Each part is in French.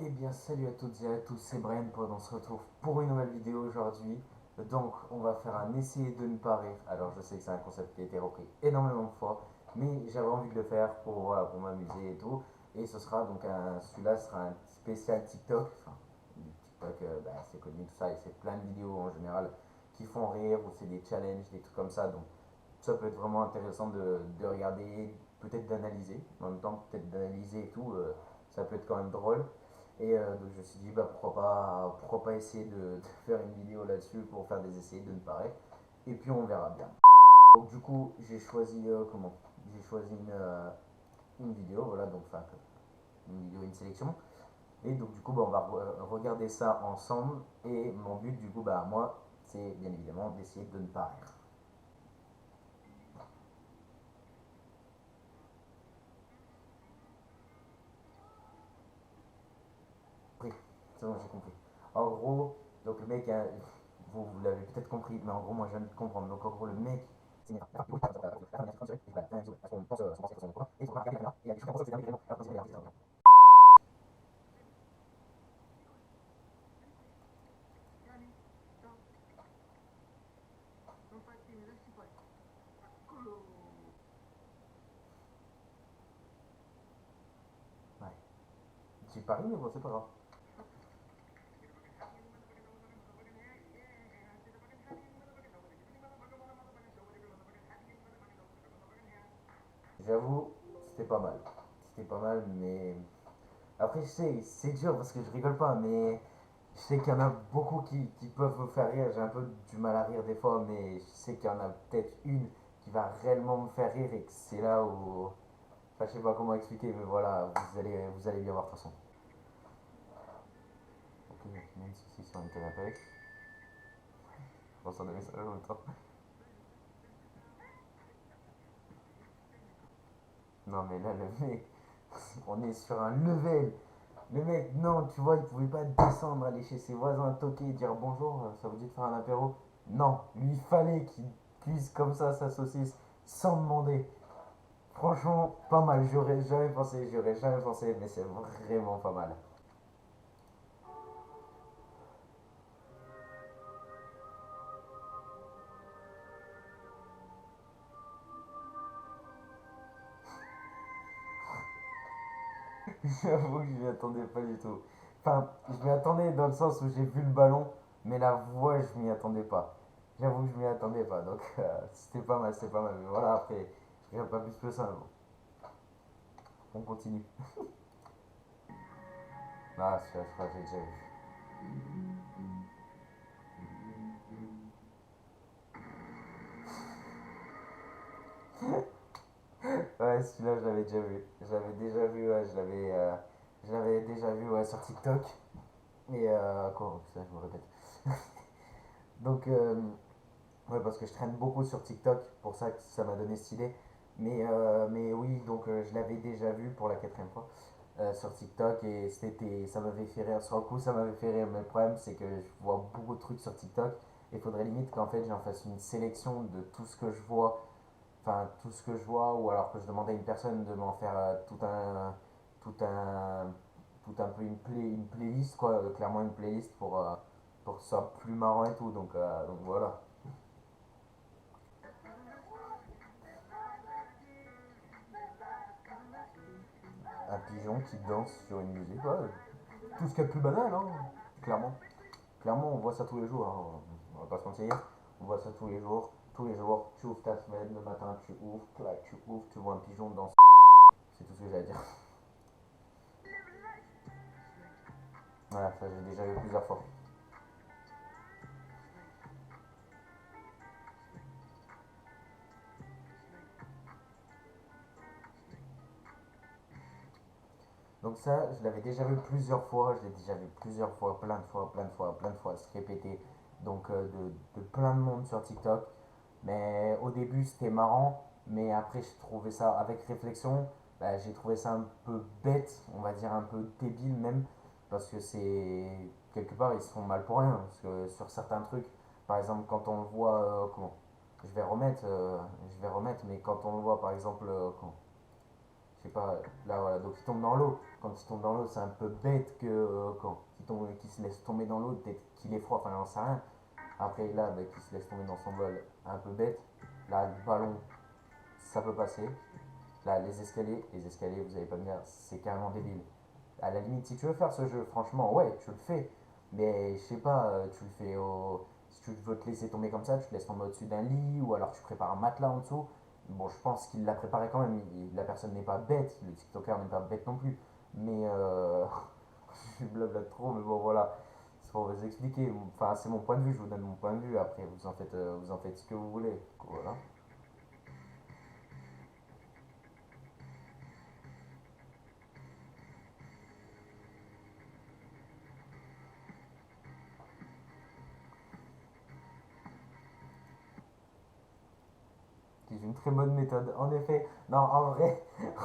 Eh bien, salut à toutes et à tous, c'est Brian Pod, on se retrouve pour une nouvelle vidéo aujourd'hui. Donc, on va faire un essayer de ne pas rire. Alors, je sais que c'est un concept qui a été repris énormément de fois, mais j'avais envie de le faire pour, voilà, pour m'amuser et tout. Et ce sera donc celui-là sera un spécial TikTok. Enfin, TikTok, c'est connu tout ça, et c'est plein de vidéos en général qui font rire, ou c'est des challenges, des trucs comme ça. Donc, ça peut être vraiment intéressant de regarder, peut-être d'analyser. En même temps, peut-être d'analyser et tout, ça peut être quand même drôle. Et donc je me suis dit, bah, pourquoi pas essayer de faire une vidéo là-dessus pour faire des essais de ne pas rire. Et puis on verra bien. Donc du coup, j'ai choisi comment J'ai choisi une vidéo, voilà, donc enfin une vidéo, une sélection. Et donc du coup, bah, on va regarder ça ensemble. Et mon but du coup, bah moi, c'est bien évidemment d'essayer de ne pas rire. Compris. C'est bon, j'ai compris. En gros, donc le mec, vous l'avez peut-être compris, mais en gros, moi je viens de comprendre. Donc en gros, le mec, c'est une Ouais. J'ai pas ri, mais bon, c'est pas grave. J'avoue, c'était pas mal. C'était pas mal, mais. Après, je sais, c'est dur parce que je rigole pas, mais je sais qu'il y en a beaucoup qui peuvent me faire rire. J'ai un peu du mal à rire des fois, mais je sais qu'il y en a peut-être une qui va réellement me faire rire et que c'est là où. Enfin, je sais pas comment expliquer, mais voilà, vous allez bien voir de toute façon. Ok, même si c'est sur une canne à pêche. Je pense qu'on a mis ça en même temps. Non, mais là, le mec, on est sur un level. Le mec, non, tu vois, il pouvait pas descendre, aller chez ses voisins, toquer et dire bonjour, ça vous dit de faire un apéro. Non, lui, il fallait qu'il cuise comme ça sa saucisse sans demander. Franchement, pas mal, j'aurais jamais pensé, mais c'est vraiment pas mal. J'avoue que je m'y attendais pas du tout. Enfin, je m'y attendais dans le sens où j'ai vu le ballon, mais la voix, je m'y attendais pas. J'avoue que je m'y attendais pas, donc c'était pas mal, c'était pas mal. Mais voilà, après, je regarde pas plus que ça. Bon, on continue. Ah, je crois que j'ai déjà vu. Ouais, celui-là, je l'avais déjà vu. Je l'avais déjà vu, ouais, je l'avais déjà vu, ouais, sur TikTok. Et quoi, putain, je me répète. Donc, ouais, parce que je traîne beaucoup sur TikTok, pour ça que ça m'a donné cette idée. Mais oui, donc je l'avais déjà vu pour la quatrième fois sur TikTok et ça m'avait fait rire. Sur le coup, ça m'avait fait rire. Mais le problème, c'est que je vois beaucoup de trucs sur TikTok et il faudrait limite qu'en fait j'en fasse une sélection de tout ce que je vois, enfin tout ce que je vois, ou alors que je demandais à une personne de m'en faire tout un, tout un peu une playlist, quoi, clairement une playlist pour que ce soit plus marrant et tout. Donc voilà. Un pigeon qui danse sur une musique, ouais. Tout ce qu'il y a de plus banal, hein, clairement. Clairement, on voit ça tous les jours, hein. On va pas se mentir. On voit ça tous les jours. Tous les jours, tu ouvres ta semaine, le matin, tu ouvres, clac, tu ouvres, tu vois un pigeon danser. C'est tout ce que j'ai à dire. Voilà, ça j'ai déjà vu plusieurs fois. Donc ça, je l'avais déjà vu plusieurs fois, je l'ai déjà vu plusieurs fois, plein de fois, plein de fois, plein de fois, se répéter. Donc de plein de monde sur TikTok. Mais au début, c'était marrant, mais après, j'ai trouvé ça, avec réflexion, bah, j'ai trouvé ça un peu bête, on va dire un peu débile même, parce que c'est, quelque part, ils se font mal pour rien, parce que sur certains trucs, par exemple, quand on le voit, je vais remettre, mais quand on le voit, par exemple, je sais pas, là voilà, donc il tombe dans l'eau. Quand il tombe dans l'eau, c'est un peu bête que quand qu'il se laisse tomber dans l'eau, peut-être qu'il est froid, enfin j'en sais rien. Après là, bah, qu'il se laisse tomber dans son bol, un peu bête. Là, le ballon, ça peut passer. Là, les escaliers, vous allez pas me dire, c'est carrément débile. À la limite, si tu veux faire ce jeu, franchement, ouais, tu le fais. Mais je sais pas, tu le fais au. Si tu veux te laisser tomber comme ça, tu te laisses tomber au-dessus d'un lit ou alors tu prépares un matelas en dessous. Bon, je pense qu'il l'a préparé quand même. La personne n'est pas bête, le TikToker n'est pas bête non plus. Mais je blablate trop, mais bon, voilà. C'est pour vous expliquer. Enfin, c'est mon point de vue, je vous donne mon point de vue. Après, vous en faites ce que vous voulez. Voilà. C'est une très bonne méthode. En effet, non, en vrai,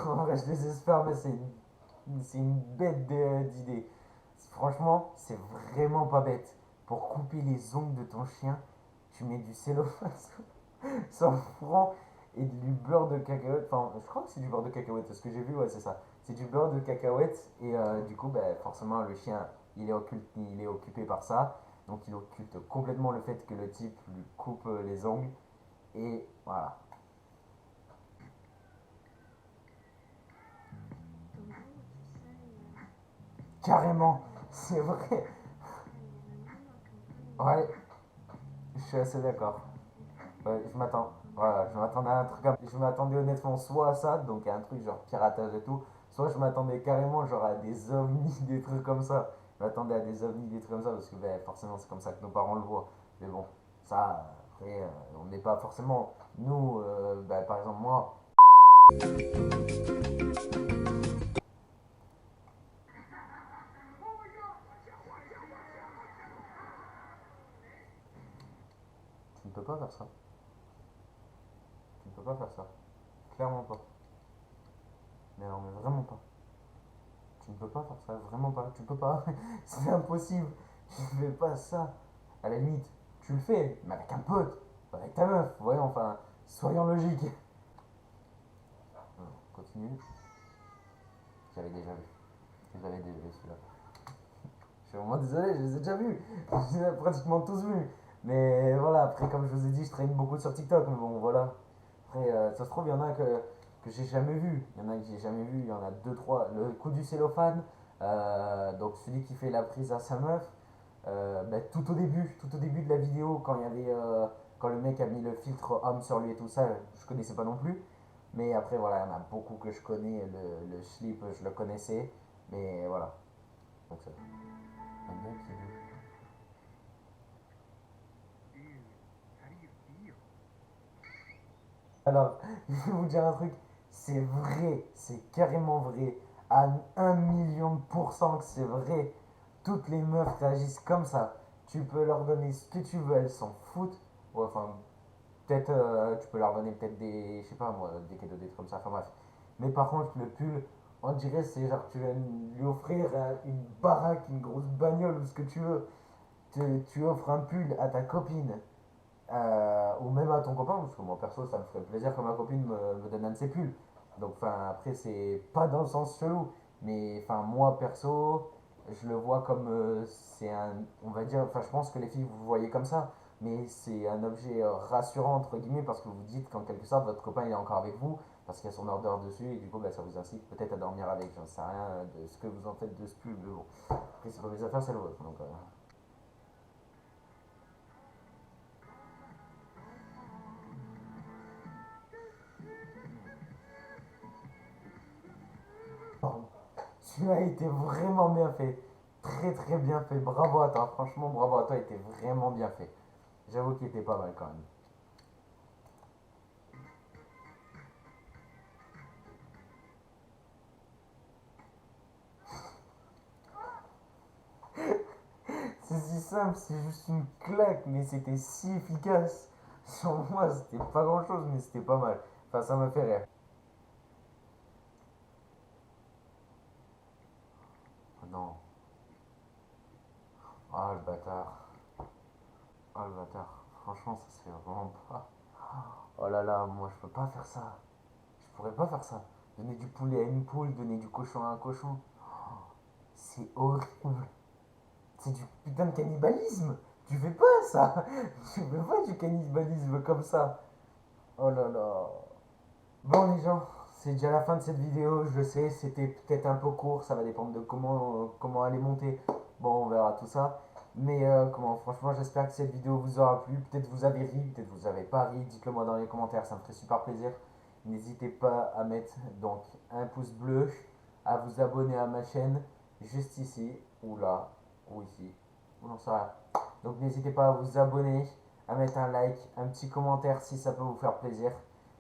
en vrai, je désespère, mais c'est une bête d'idée. Franchement, c'est vraiment pas bête. Pour couper les ongles de ton chien, tu mets du cellophane sans franc et du beurre de cacahuète. Enfin, je crois que c'est du beurre de cacahuète. Ce que j'ai vu, ouais, c'est ça. C'est du beurre de cacahuète et du coup, ben, forcément, le chien, il est occupé par ça. Donc, il occulte complètement le fait que le type lui coupe les ongles. Et voilà. Carrément, c'est vrai. Ouais, je suis assez d'accord. Ouais, je m'attends. Voilà, je m'attendais à un truc. Je m'attendais honnêtement soit à ça, donc à un truc genre piratage et tout, soit je m'attendais carrément genre à des ovnis, des trucs comme ça. Je m'attendais à des ovnis, des trucs comme ça, parce que ben, forcément c'est comme ça que nos parents le voient. Mais bon, ça, après, on n'est pas forcément. Nous, ben, par exemple, moi, tu ne peux pas faire ça. Tu ne peux pas faire ça. Clairement pas. Mais non, mais vraiment pas. Tu ne peux pas faire ça, vraiment pas. Tu peux pas. C'est impossible. Tu ne fais pas ça. À la limite, tu le fais, mais avec un pote, pas avec ta meuf. Voyons, enfin, soyons logiques. Continue. J'avais déjà vu. J'avais déjà vu celui-là. Je suis vraiment désolé, je les ai déjà vus. Je les ai pratiquement tous vus. Mais voilà, après, comme je vous ai dit, je traîne beaucoup sur TikTok. Mais bon, voilà. Après, ça se trouve, il y en a que j'ai jamais vu. Il y en a que j'ai jamais vu. Il y en a deux, trois. Le coup du cellophane. Donc celui qui fait la prise à sa meuf. Bah, tout au début de la vidéo, quand il y avait, quand le mec a mis le filtre homme sur lui et tout ça, je connaissais pas non plus. Mais après, voilà, il y en a beaucoup que je connais. Le slip, je le connaissais. Mais voilà. Donc, ça. Un gars qui veut. Alors, je vais vous dire un truc, c'est vrai, c'est carrément vrai, à 1 million de pourcents que c'est vrai. Toutes les meufs réagissent comme ça. Tu peux leur donner ce que tu veux, elles s'en foutent. Ouais, enfin, peut-être tu peux leur donner peut-être des, je sais pas moi, des cadeaux, des trucs comme ça, enfin bref. Mais par contre, le pull, on dirait c'est genre tu vas lui offrir une baraque, une grosse bagnole ou ce que tu veux. Tu offres un pull à ta copine ou même à ton copain, parce que moi perso ça me ferait plaisir que ma copine me donne un de ses pulls. Donc enfin après c'est pas dans le sens chelou, mais enfin moi perso je le vois comme c'est un, on va dire, enfin je pense que les filles vous le voyez comme ça, mais c'est un objet rassurant entre guillemets parce que vous dites qu'en quelque sorte votre copain il est encore avec vous parce qu'il y a son ordre dessus et du coup bah, ça vous incite peut-être à dormir avec, j'en sais rien de ce que vous en faites de ce pull, mais bon après c'est pas mes affaires c'est le vôtre donc celui-là a été vraiment bien fait. Très très bien fait. Bravo à toi. Franchement, bravo à toi. Il était vraiment bien fait. J'avoue qu'il était pas mal quand même. C'est si simple, c'est juste une claque, mais c'était si efficace. Sur moi, c'était pas grand chose, mais c'était pas mal. Enfin, ça m'a fait rire. Oh non. Oh le bâtard. Oh le bâtard. Franchement, ça se fait vraiment pas. Oh là là, moi je peux pas faire ça. Je pourrais pas faire ça. Donner du poulet à une poule, donner du cochon à un cochon. C'est horrible. C'est du putain de cannibalisme. Tu fais pas ça. Tu fais pas du cannibalisme comme ça. Oh là là. Bon les gens, c'est déjà la fin de cette vidéo. Je sais, c'était peut-être un peu court. Ça va dépendre de comment elle est montée. Bon, on verra tout ça. Mais franchement, j'espère que cette vidéo vous aura plu. Peut-être vous avez ri, peut-être vous avez pas ri. Dites-le moi dans les commentaires, ça me ferait super plaisir. N'hésitez pas à mettre donc un pouce bleu, à vous abonner à ma chaîne, juste ici, ou là, ou ici, ou non, ça rien. Donc n'hésitez pas à vous abonner, à mettre un like, un petit commentaire si ça peut vous faire plaisir.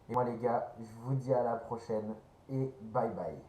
Et moi les gars, je vous dis à la prochaine et bye bye.